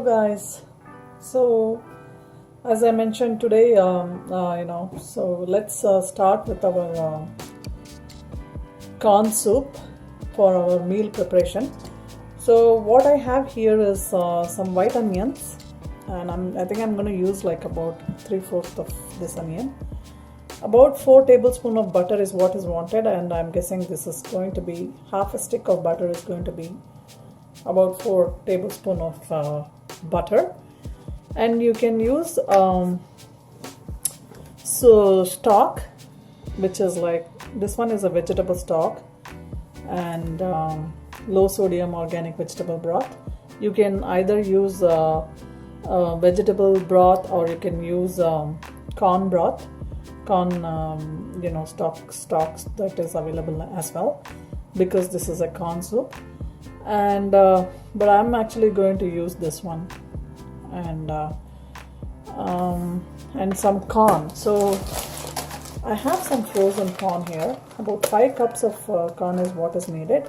guys. So as I mentioned today, so let's start with our corn soup for our meal preparation. So what I have here is some white onions, and I think I'm going to use like about 3/4 of this onion. About 4 tablespoons of butter is what is wanted, and I'm guessing this is going to be half a stick of butter is going to be about 4 tablespoons of butter. And you can use stock, which is like this one is a vegetable stock, and low sodium organic vegetable broth. You can either use vegetable broth, or you can use corn broth, stocks that is available as well, because this is a corn soup. And but I'm actually going to use this one, and some corn. So I have some frozen corn here. About 5 cups of corn is what is needed.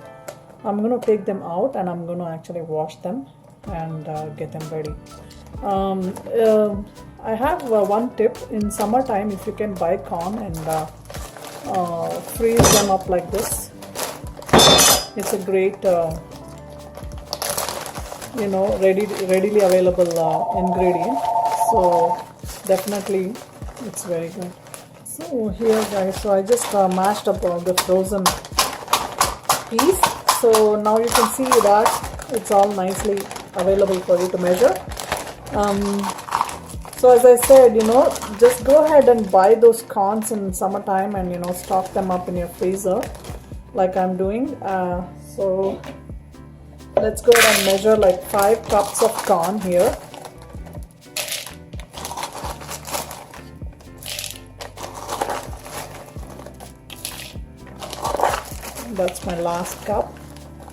I'm going to take them out, and I'm going to actually wash them and get them ready. I have one tip. In summertime, if you can buy corn and freeze them up like this, it's a great readily available ingredient. So definitely it's very good. So here guys, so I just mashed up all the frozen peas. So now you can see that it's all nicely available for you to measure. So as I said, just go ahead and buy those corns in summertime and stock them up in your freezer like I'm doing. So let's go ahead and measure like 5 cups of corn here. That's my last cup,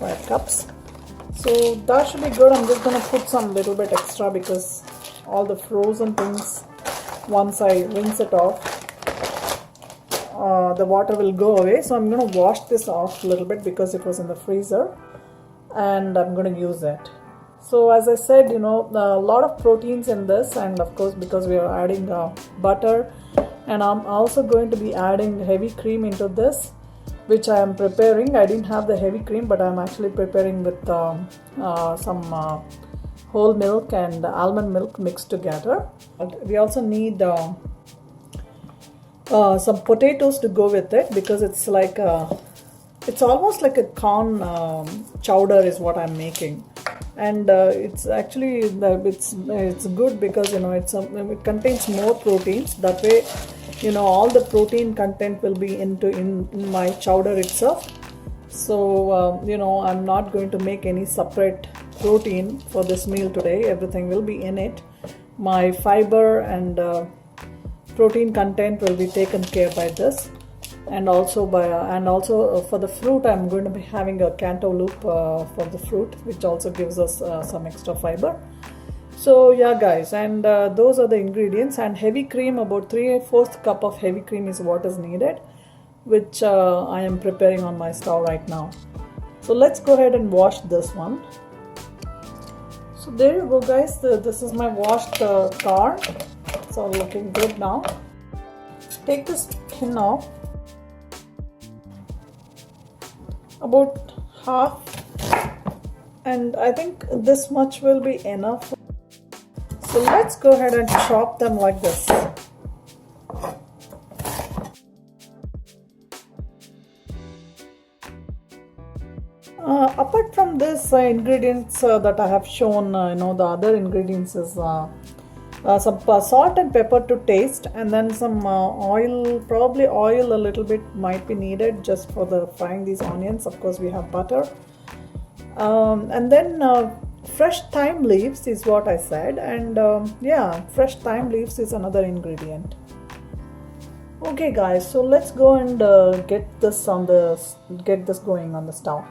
5 cups. So that should be good. I'm just going to put some little bit extra because all the frozen things, once I rinse it off, the water will go away. So I'm going to wash this off a little bit because it was in the freezer, and I'm going to use it. So as I said, a lot of proteins in this, and of course because we are adding butter, and I'm also going to be adding heavy cream into this, which I am preparing. I didn't have the heavy cream, but I'm actually preparing with some whole milk and almond milk mixed together. We also need some potatoes to go with it, because it's like it's almost like a corn chowder is what I'm making, and it's actually it's good because it contains more proteins. That way, all the protein content will be in my chowder itself. So I'm not going to make any separate protein for this meal today. Everything will be in it. My fiber and protein content will be taken care by this, and also for the fruit, I'm going to be having a cantaloupe for the fruit, which also gives us some extra fiber. So yeah guys, and those are the ingredients. And heavy cream, about 3/4 cup of heavy cream is what is needed, which I am preparing on my stove right now. So let's go ahead and wash this one. So there you go guys, this is my washed corn. It's all looking good now. Take the skin off, about half, and I think this much will be enough. So let's go ahead and chop them like this. Apart from this ingredients that I have shown, the other ingredients is some salt and pepper to taste, and then some oil, probably oil a little bit might be needed just for the frying these onions. Of course we have butter, and then fresh thyme leaves is what I said, and fresh thyme leaves is another ingredient. Okay guys, so let's go and get this going on the stove.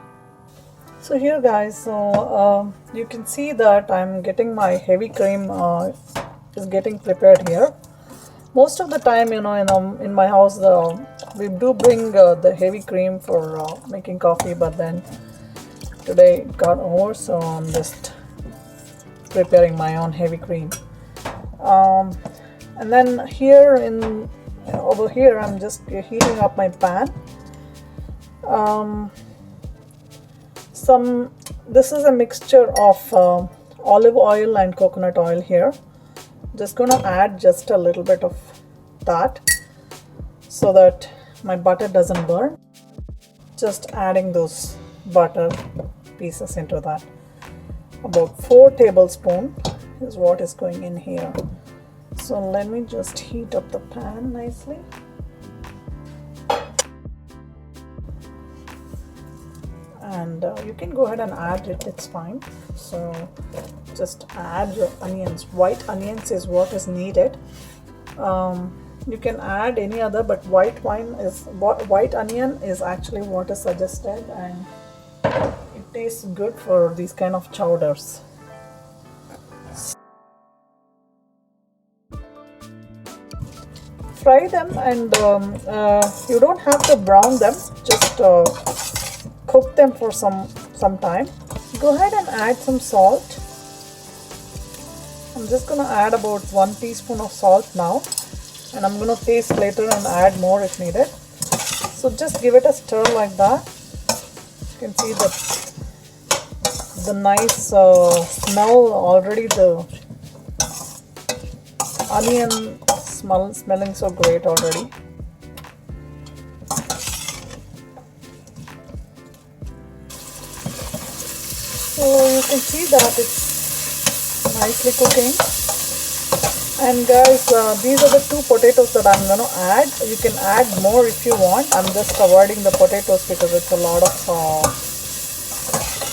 So here guys, so you can see that I'm getting my heavy cream is getting prepared here. Most of the time, in my house, we do bring the heavy cream for making coffee, but then today it got over, so I'm just preparing my own heavy cream. And then here over here I'm just heating up my pan. This is a mixture of olive oil and coconut oil here. Just gonna add just a little bit of that so that my butter doesn't burn. Just adding those butter pieces into that. About 4 tablespoons is what is going in here. So let me just heat up the pan nicely. And you can go ahead and add it, it's fine. So just add your onions. White onions is what is needed. You can add any other, but white onion is actually what is suggested, and it tastes good for these kind of chowders. Fry them, and you don't have to brown them, just cook them for some time. Go ahead and add some salt. I'm just going to add about 1 teaspoon of salt now, and I'm going to taste later and add more if needed. So just give it a stir like that. You can see the nice smell already. The onion smelling so great already. So you can see that it's nicely cooking. And guys, these are the 2 potatoes that I'm going to add. You can add more if you want. I'm just avoiding the potatoes because it's a lot of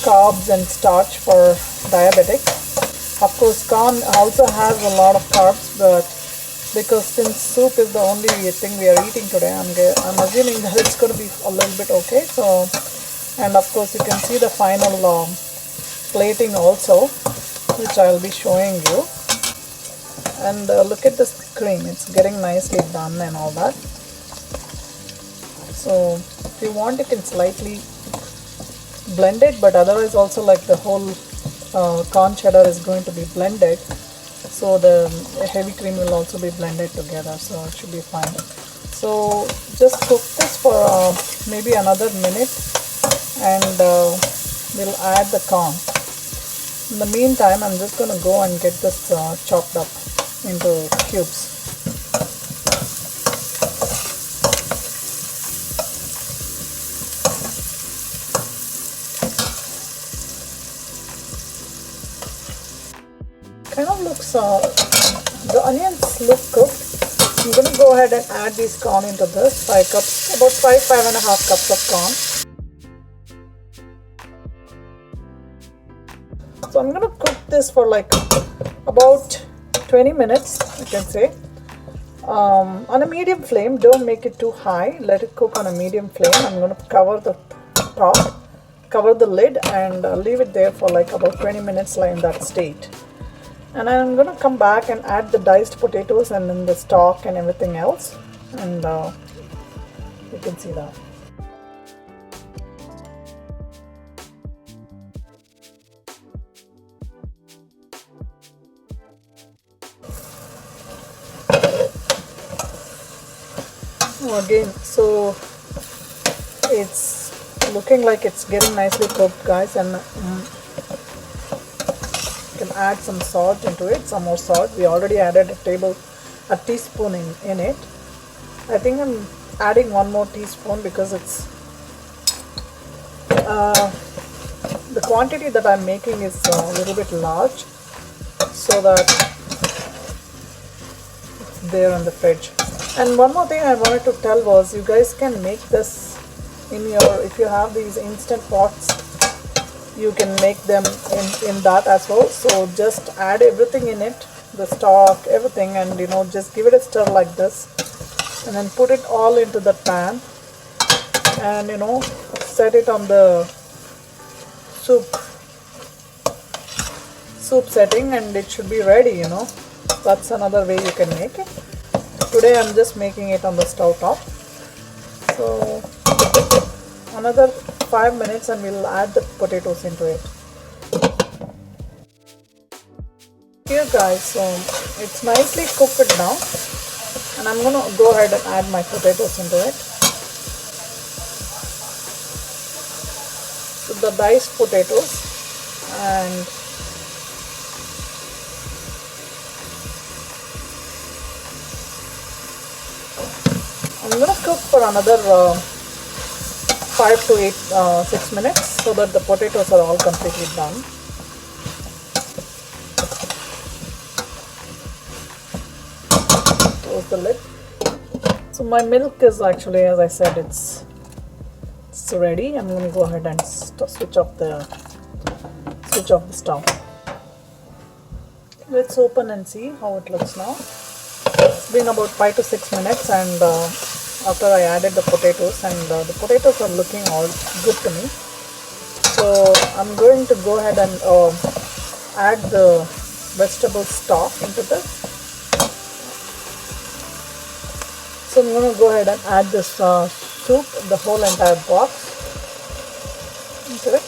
carbs and starch for diabetics. Of course, corn also has a lot of carbs, but because since soup is the only thing we are eating today, I'm assuming that it's going to be a little bit okay. So, and of course, you can see the final plating also, which I'll be showing you. And look at this cream, it's getting nicely done and all that. So if you want, you can slightly blend it, but otherwise also, like, the whole corn cheddar is going to be blended, so the heavy cream will also be blended together, so it should be fine. So just cook this for maybe another minute, and we'll add the corn. In the meantime, I'm just going to go and get this chopped up into cubes. Kind of looks, the onions look cooked. I'm going to go ahead and add these corn into this. 5 cups, about 5.5 cups of corn. So I'm going to cook this for like about 20 minutes, you can say, on a medium flame. Don't make it too high, let it cook on a medium flame. I'm going to cover the top, cover the lid, and leave it there for like about 20 minutes in that state. And I'm going to come back and add the diced potatoes and then the stock and everything else, and you can see that. Again, so it's looking like it's getting nicely cooked, guys, and you can add some salt into it, some more salt. We already added a teaspoon in it. I think I'm adding 1 more teaspoon because it's the quantity that I'm making is a little bit large, so that it's there in the fridge. And one more thing I wanted to tell was, you guys can make this in your, if you have these instant pots, you can make them in that as well. So just add everything in it, the stock, everything, and just give it a stir like this, and then put it all into the pan, and set it on the soup setting, and it should be ready. That's another way you can make it. Today I'm just making it on the stove top. So another 5 minutes and we'll add the potatoes into it. here guys, so it's nicely cooked now, and I'm gonna go ahead and add my potatoes into it. So the diced potatoes, and I'm gonna cook for another 5 to 8 6 minutes so that the potatoes are all completely done. Close the lid. So my milk is actually, as I said, it's ready. I'm going to go ahead and switch off the stove. Let's open and see how it looks now. It's been about 5 to 6 minutes, and after I added the potatoes, and the potatoes are looking all good to me. So I'm going to go ahead and add the vegetable stock into this. So I'm going to go ahead and add this soup, the whole entire box, into it.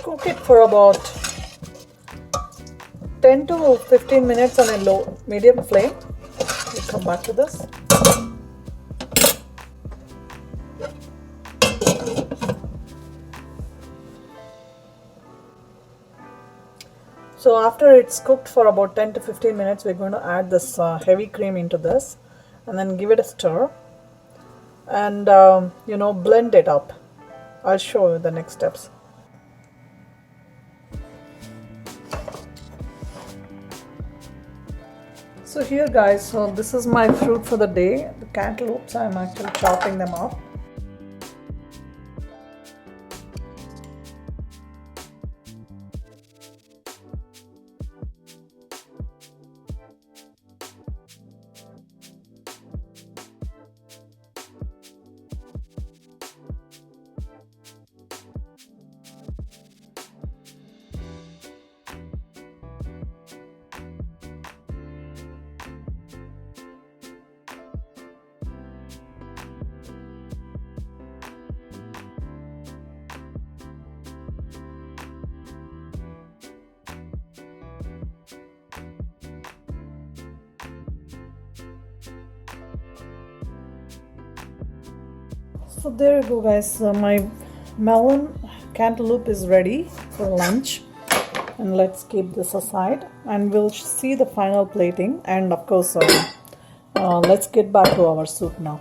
Cook it for about 10 to 15 minutes on a medium flame. We'll come back to this. So after it's cooked for about 10 to 15 minutes, we're going to add this heavy cream into this, and then give it a stir, and blend it up. I'll show you the next steps. So here guys, so this is my fruit for the day, the cantaloupes. I'm actually chopping them up. So there you go guys, my melon cantaloupe is ready for lunch, and let's keep this aside and we'll see the final plating, and of course let's get back to our soup now.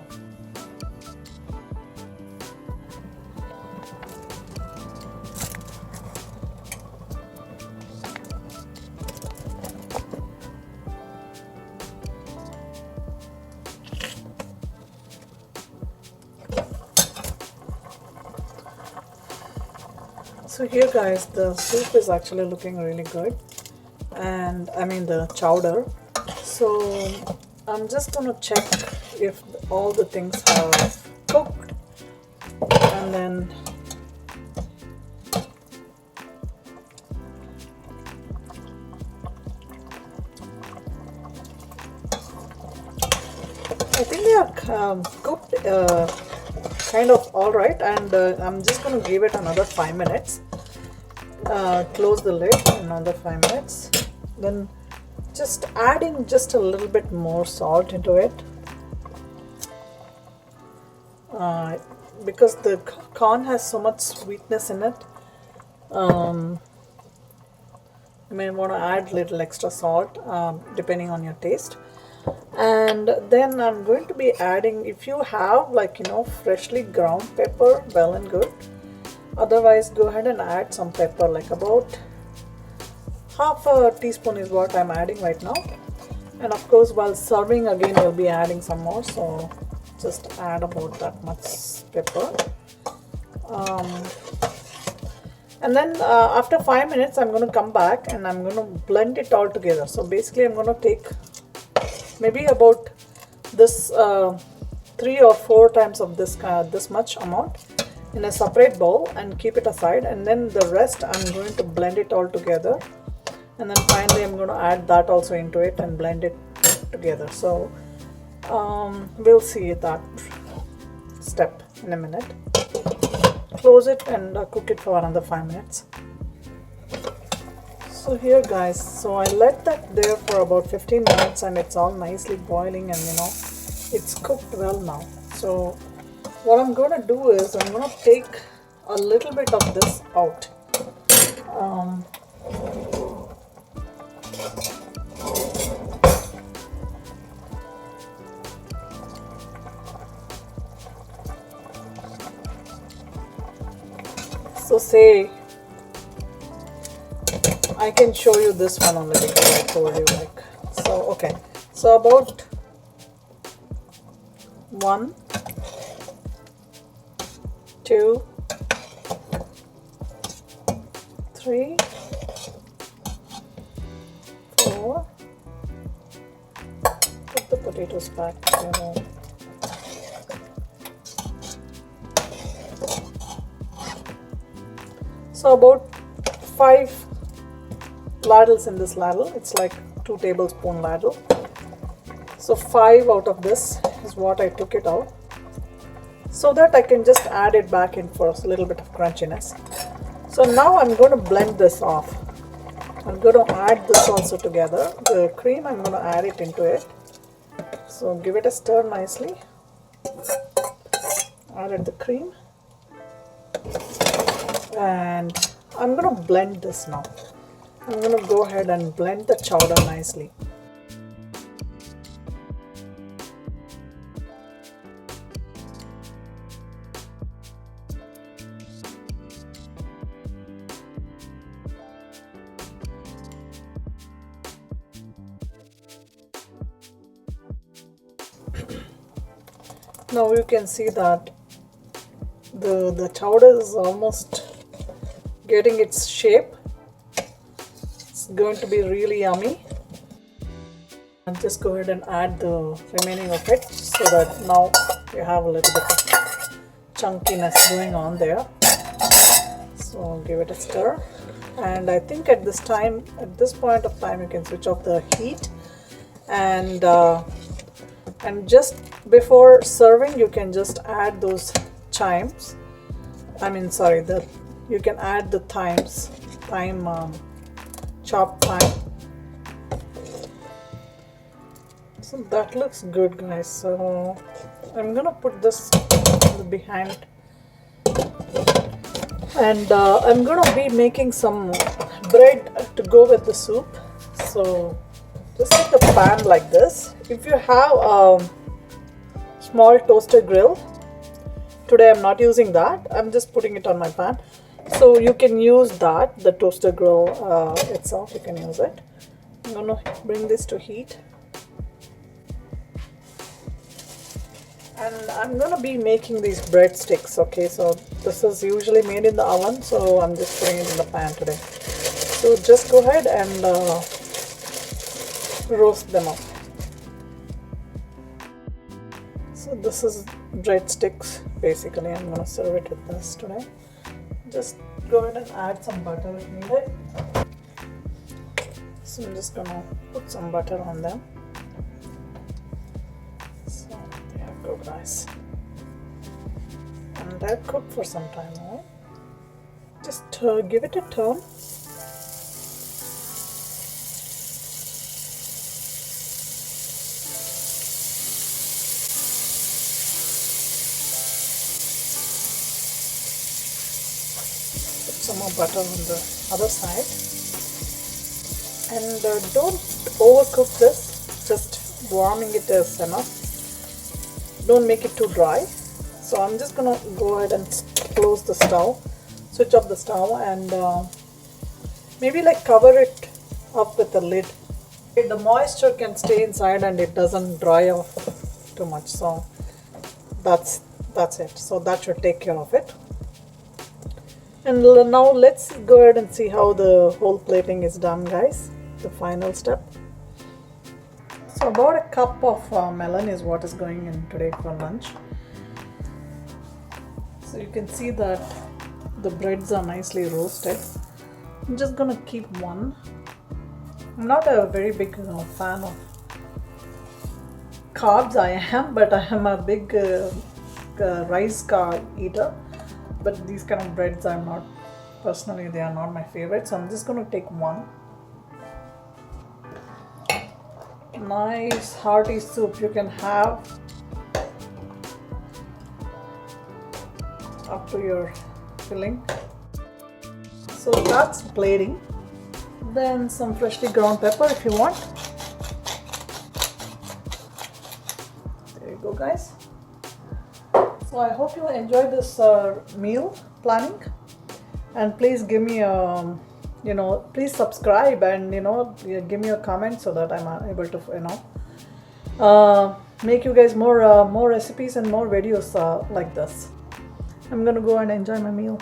So here guys, the soup is actually looking really good, and I mean the chowder. So I'm just gonna check if all the things are cooked, and then I think they are cooked kind of all right, and I'm just going to give it another 5 minutes. Close the lid, another 5 minutes, then just adding just a little bit more salt into it, because the corn has so much sweetness in it. You may want to add little extra salt depending on your taste. And then I'm going to be adding, if you have freshly ground pepper, well and good. Otherwise go ahead and add some pepper, like about half a teaspoon is what I'm adding right now. And of course while serving again we'll be adding some more, so just add about that much pepper. And then after 5 minutes I'm going to come back and I'm going to blend it all together. So basically I'm going to take maybe about this 3 or 4 times of this much amount in a separate bowl and keep it aside, and then the rest I'm going to blend it all together, and then finally I'm going to add that also into it and blend it together. So we'll see that step in a minute. Close it and cook it for another 5 minutes. So here guys, so I let that there for about 15 minutes and it's all nicely boiling, and you know it's cooked well now. So what I'm going to do is I'm going to take a little bit of this out. So say I can show you this one only because I told you, like, so okay, so about 1, 2, 3, 4. Put the potatoes back, you know. So about 5 ladles in this ladle. It's like 2 tablespoon ladle. So 5 out of this is what I took it out, so that I can just add it back in for a little bit of crunchiness. So now I'm going to blend this off. I'm going to add this also together. The cream, I'm going to add it into it. So give it a stir nicely. Added the cream. And I'm going to blend this now. I'm going to go ahead and blend the chowder nicely. Now you can see that the chowder is almost getting its shape. It's going to be really yummy. And just go ahead and add the remaining of it, so that now you have a little bit of chunkiness going on there. So give it a stir, and I think at this point of time you can switch off the heat, and just before serving you can just add those chimes. You can add the chopped thyme. So that looks good guys. So I'm gonna put this behind, and I'm gonna be making some bread to go with the soup. So just take the pan like this. If you have a small toaster grill, today I'm not using that, I'm just putting it on my pan. So you can use that, the toaster grill itself, you can use it. I'm gonna bring this to heat, and I'm gonna be making these breadsticks. Okay, so this is usually made in the oven, so I'm just putting it in the pan today. So just go ahead and roast them up. So this is breadsticks basically. I'm gonna serve it with this today. Just go ahead and add some butter if needed. So I'm just gonna put some butter on them. So there you go guys. And they're cooked for some time now. Just give it a turn. Some more butter on the other side, and don't overcook this, just warming it is enough. Don't make it too dry. So I'm just gonna go ahead and close the stove, switch off the stove, and maybe like cover it up with a lid. The moisture can stay inside and it doesn't dry off too much. So that's it. So that should take care of it. And now let's go ahead and see how the whole plating is done guys, the final step. So about a cup of melon is what is going in today for lunch. So you can see that the breads are nicely roasted. I'm just gonna keep one. I'm not a very big fan of carbs, I am, but I am a big rice eater. But these kind of breads, I'm not, personally, they are not my favorite. So I'm just gonna take one. Nice hearty soup you can have up to your filling. So that's plating. Then some freshly ground pepper if you want. There you go, guys. So I hope you enjoyed this meal planning, and please give me a please subscribe and give me a comment so that I'm able to make you guys more recipes and more videos like this. I'm gonna go and enjoy my meal.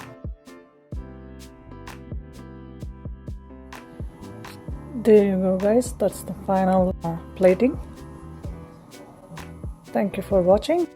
There you go, guys. That's the final plating. Thank you for watching.